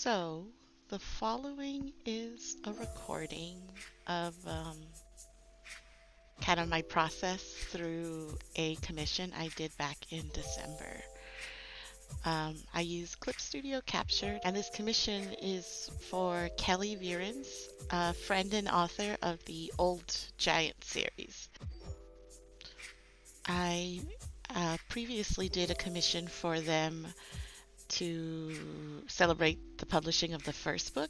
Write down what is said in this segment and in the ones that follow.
So, the following is a recording of kind of my process through a commission I did back in December. I use Clip Studio Capture, and this commission is for Kelly Virens, a friend and author of the Old Giant series. I previously did a commission for them to celebrate the publishing of the first book.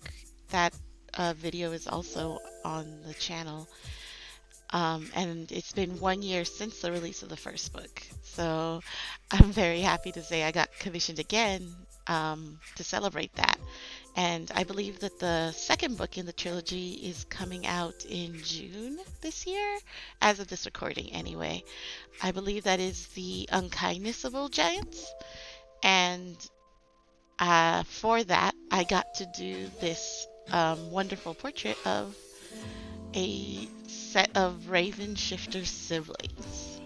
That video is also on the channel. And it's been 1 year since the release of the first book. So I'm very happy to say I got commissioned again to celebrate that. And I believe that the second book in the trilogy is coming out in June this year, as of this recording anyway. I believe that is The Unkindness of Old Giants. And for that, I got to do this wonderful portrait of a set of Raven Shifter siblings.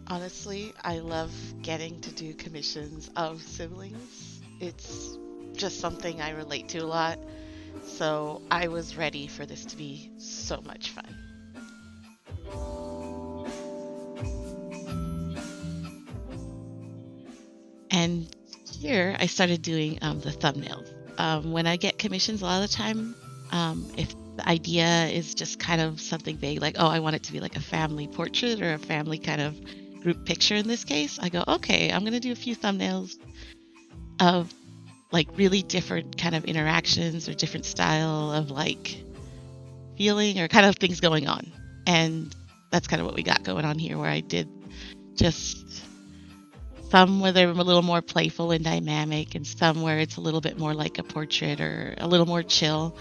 Honestly, I love getting to do commissions of siblings. It's just something I relate to a lot, so I was ready for this to be so much fun. And here I started doing the thumbnails. When I get commissions, a lot of the time, if the idea is just kind of something vague, like, oh, I want it to be like a family portrait or a family kind of group picture in this case, I go, okay, I'm going to do a few thumbnails of like really different kind of interactions or different style of like feeling or kind of things going on. And that's kind of what we got going on here, where I did just some where they're a little more playful and dynamic, and some where it's a little bit more like a portrait or a little more chill.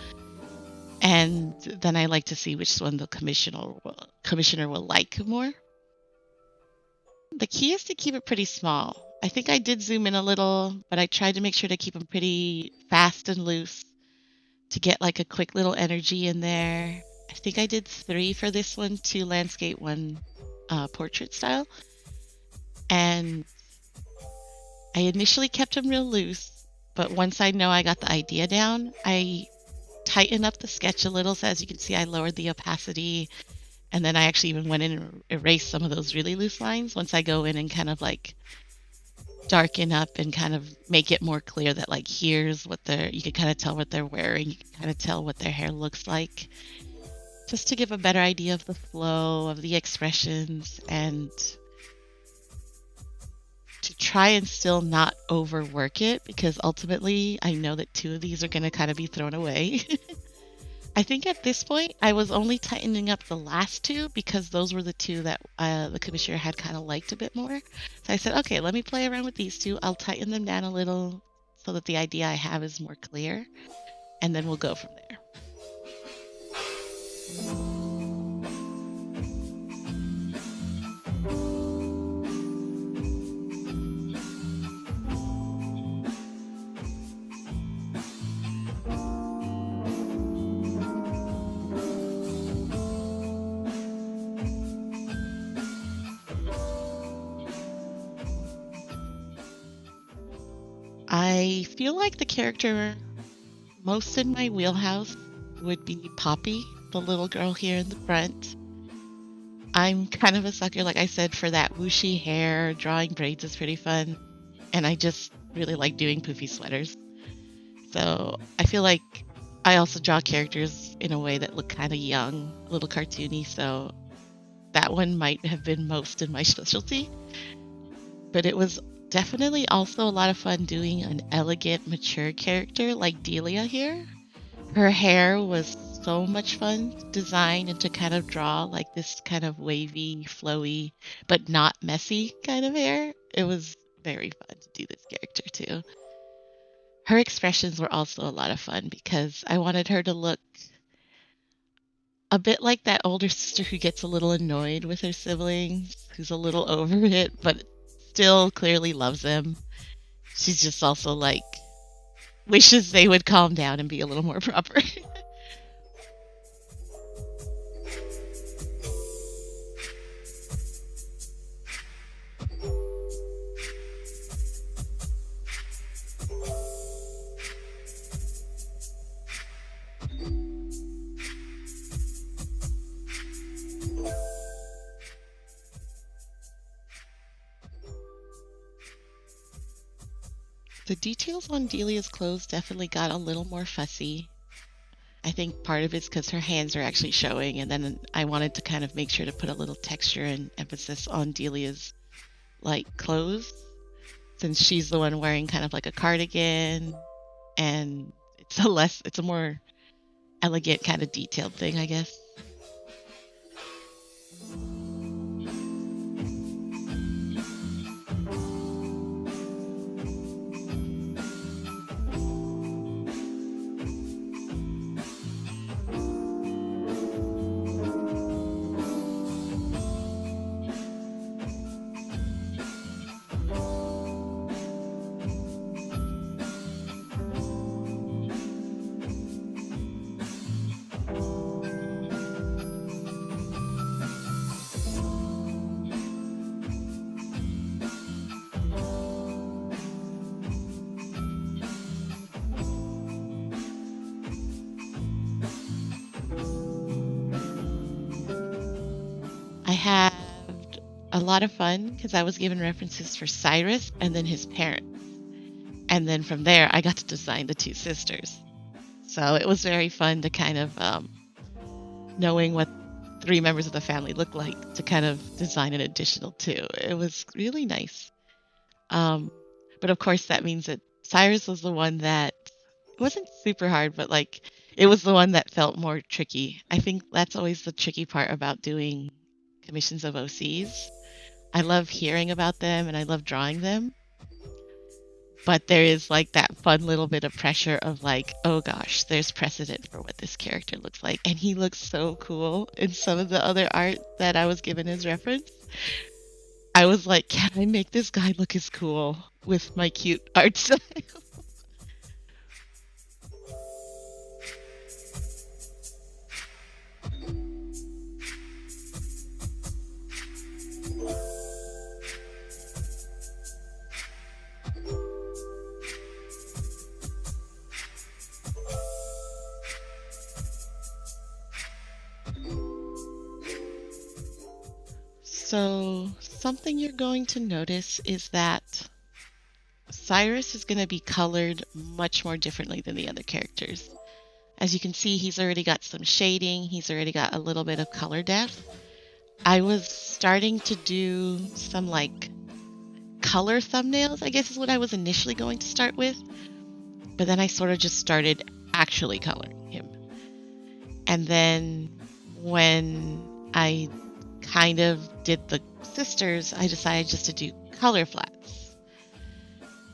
And then I like to see which one the commissioner will like more. The key is to keep it pretty small. I think I did zoom in a little, but I tried to make sure to keep them pretty fast and loose to get like a quick little energy in there. I think I did 3 for this one, 2 landscape, 1 portrait style. And I initially kept them real loose, but once I know I got the idea down, I tighten up the sketch a little. So as you can see, I lowered the opacity, and then I actually even went in and erased some of those really loose lines once I go in and kind of like darken up and kind of make it more clear that like here's what you can kind of tell what they're wearing, you can kind of tell what their hair looks like, just to give a better idea of the flow of the expressions, and to try and still not overwork it, because ultimately I know that 2 of these are going to kind of be thrown away. I think at this point I was only tightening up the last 2 because those were the 2 that the commissioner had kind of liked a bit more. So I said, okay, let me play around with these 2. I'll tighten them down a little so that the idea I have is more clear, and then we'll go from there. I feel like the character most in my wheelhouse would be Poppy, the little girl here in the front. I'm kind of a sucker, like I said, for that whooshy hair. Drawing braids is pretty fun, and I just really like doing poofy sweaters. So I feel like I also draw characters in a way that look kind of young, a little cartoony, so that one might have been most in my specialty. But it was definitely also a lot of fun doing an elegant, mature character like Delia here. Her hair was so much fun to design and to kind of draw, like this kind of wavy, flowy, but not messy kind of hair. It was very fun to do this character too. Her expressions were also a lot of fun because I wanted her to look a bit like that older sister who gets a little annoyed with her siblings, who's a little over it, but still clearly loves them. She's just also like wishes they would calm down and be a little more proper. The details on Delia's clothes definitely got a little more fussy. I think part of it's because her hands are actually showing, and then I wanted to kind of make sure to put a little texture and emphasis on Delia's like clothes, since she's the one wearing kind of like a cardigan, and it's a more elegant kind of detailed thing, I guess. I had a lot of fun because I was given references for Cyrus and then his parents. And then from there, I got to design the two sisters. So it was very fun to kind of knowing what three members of the family looked like to kind of design an additional two. It was really nice. Um, but of course, that means that Cyrus was the one that it wasn't super hard, but like it was the one that felt more tricky. I think that's always the tricky part about doing commissions of OCs. I love hearing about them and I love drawing them, but there is like that fun little bit of pressure of like, oh gosh, there's precedent for what this character looks like. And he looks so cool in some of the other art that I was given as reference. I was like, can I make this guy look as cool with my cute art style? So, something you're going to notice is that Cyrus is going to be colored much more differently than the other characters. As you can see, he's already got some shading, he's already got a little bit of color depth. I was starting to do some like color thumbnails, I guess is what I was initially going to start with. But then I sort of just started actually coloring him. And then when I kind of did the sisters, I decided just to do color flats.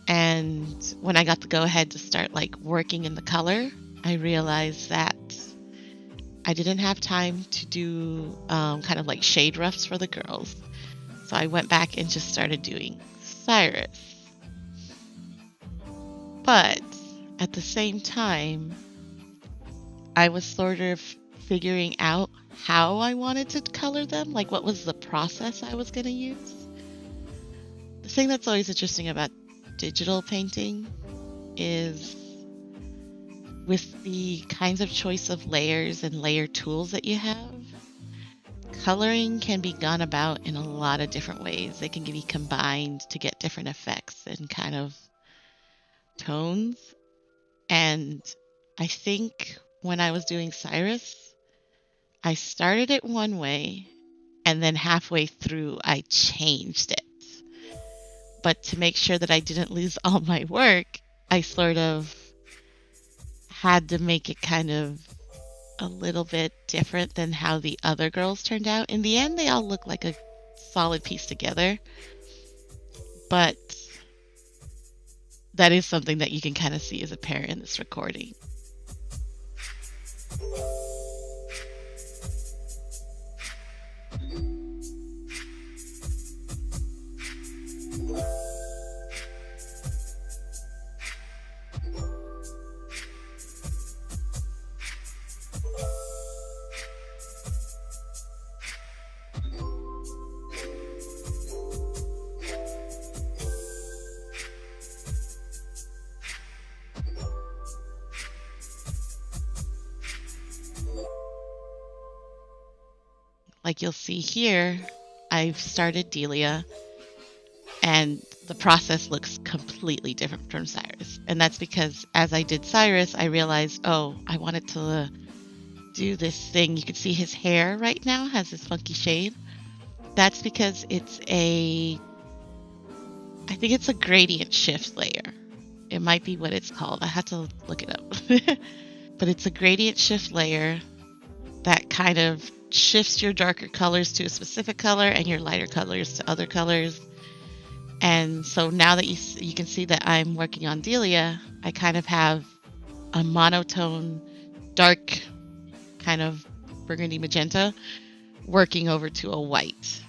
And when I got the go ahead to start like working in the color, I realized that I didn't have time to do kind of like shade roughs for the girls. So I went back and just started doing Cyrus. But at the same time, I was sort of figuring out how I wanted to color them, like what was the process I was going to use. The thing that's always interesting about digital painting is with the kinds of choice of layers and layer tools that you have, coloring can be gone about in a lot of different ways. They can be combined to get different effects and kind of tones. And I think when I was doing Cyrus, I started it one way and then halfway through I changed it. But to make sure that I didn't lose all my work, I sort of had to make it kind of a little bit different than how the other girls turned out. In the end, they all look like a solid piece together. But that is something that you can kind of see as a parent in this recording. Like you'll see here, I've started Delia. And the process looks completely different from Cyrus. And that's because as I did Cyrus, I realized, oh, I wanted to do this thing. You can see his hair right now has this funky shade. That's because I think it's a gradient shift layer. It might be what it's called. I have to look it up. But it's a gradient shift layer that kind of shifts your darker colors to a specific color and your lighter colors to other colors. And so now that you can see that I'm working on Delia, I kind of have a monotone, dark kind of burgundy magenta working over to a white.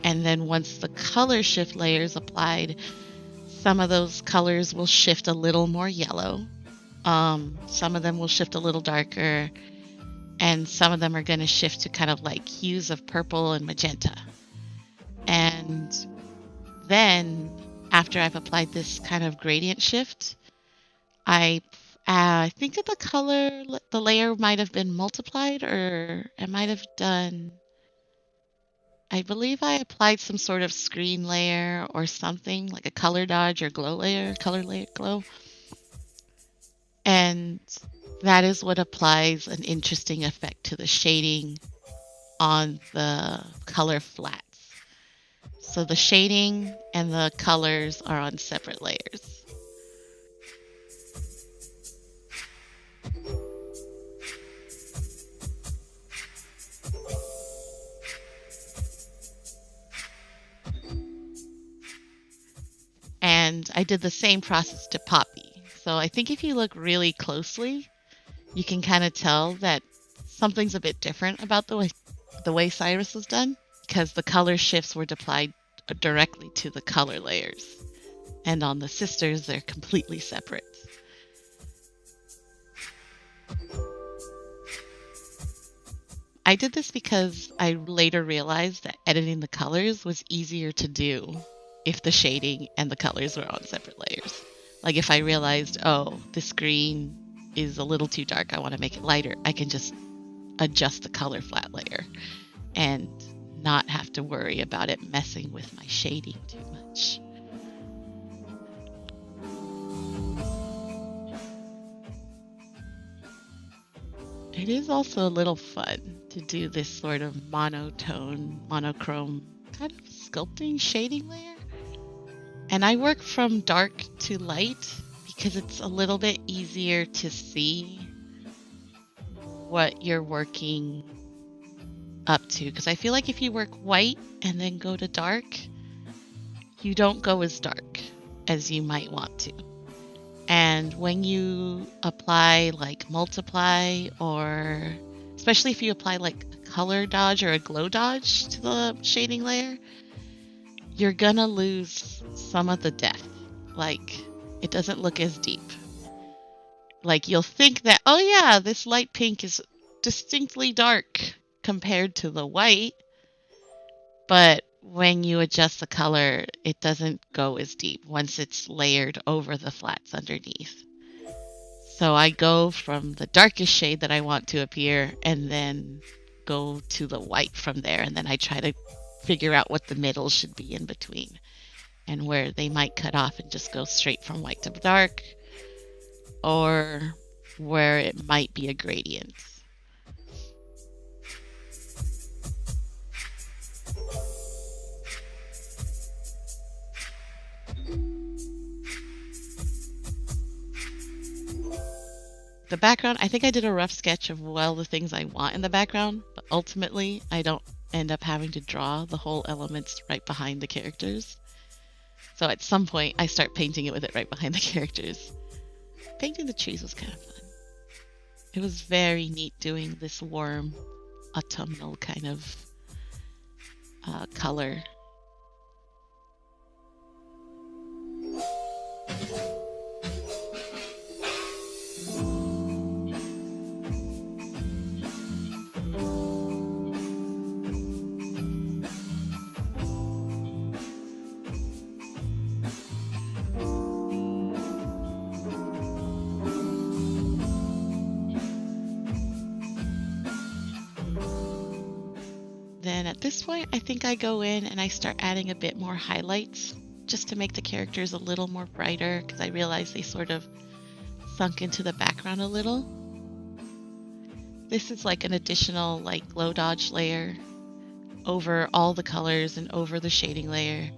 And then once the color shift layer is applied, some of those colors will shift a little more yellow. Some of them will shift a little darker, and some of them are going to shift to kind of like hues of purple and magenta. And then after I've applied this kind of gradient shift, I think that the layer might have been multiplied, or I might have done, I believe I applied some sort of screen layer or something like a color dodge or glow layer, color layer glow. And that is what applies an interesting effect to the shading on the color flats. So the shading and the colors are on separate layers. And I did the same process to Poppy. So I think if you look really closely, you can kind of tell that something's a bit different about the way Cyrus was done, because the color shifts were applied directly to the color layers. And on the sisters, they're completely separate. I did this because I later realized that editing the colors was easier to do if the shading and the colors were on separate layers. Like if I realized, oh, this green is a little too dark, I want to make it lighter, I can just adjust the color flat layer and not have to worry about it messing with my shading too much. It is also a little fun to do this sort of monochrome kind of sculpting shading layer. And I work from dark to light because it's a little bit easier to see what you're working up to. Because I feel like if you work white and then go to dark, you don't go as dark as you might want to. And when you apply like multiply, or especially if you apply like a color dodge or a glow dodge to the shading layer, you're gonna lose some of the depth. Like it doesn't look as deep. Like you'll think that, oh yeah, this light pink is distinctly dark compared to the white, but when you adjust the color, it doesn't go as deep once it's layered over the flats underneath. So I go from the darkest shade that I want to appear and then go to the white from there. And then I try to figure out what the middle should be in between and where they might cut off and just go straight from white to dark, or where it might be a gradient. The background, I think I did a rough sketch of all the things I want in the background, but ultimately I don't end up having to draw the whole elements right behind the characters. So at some point I start painting it with it right behind the characters. Painting the trees was kind of fun. It was very neat doing this warm autumnal kind of color. Then at this point, I think I go in and I start adding a bit more highlights just to make the characters a little more brighter because I realized they sort of sunk into the background a little. This is like an additional like glow dodge layer over all the colors and over the shading layer,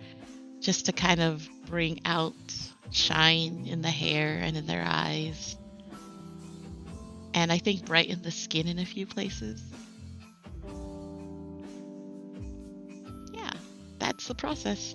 just to kind of bring out shine in the hair and in their eyes. And I think brighten the skin in a few places. Yeah, that's the process.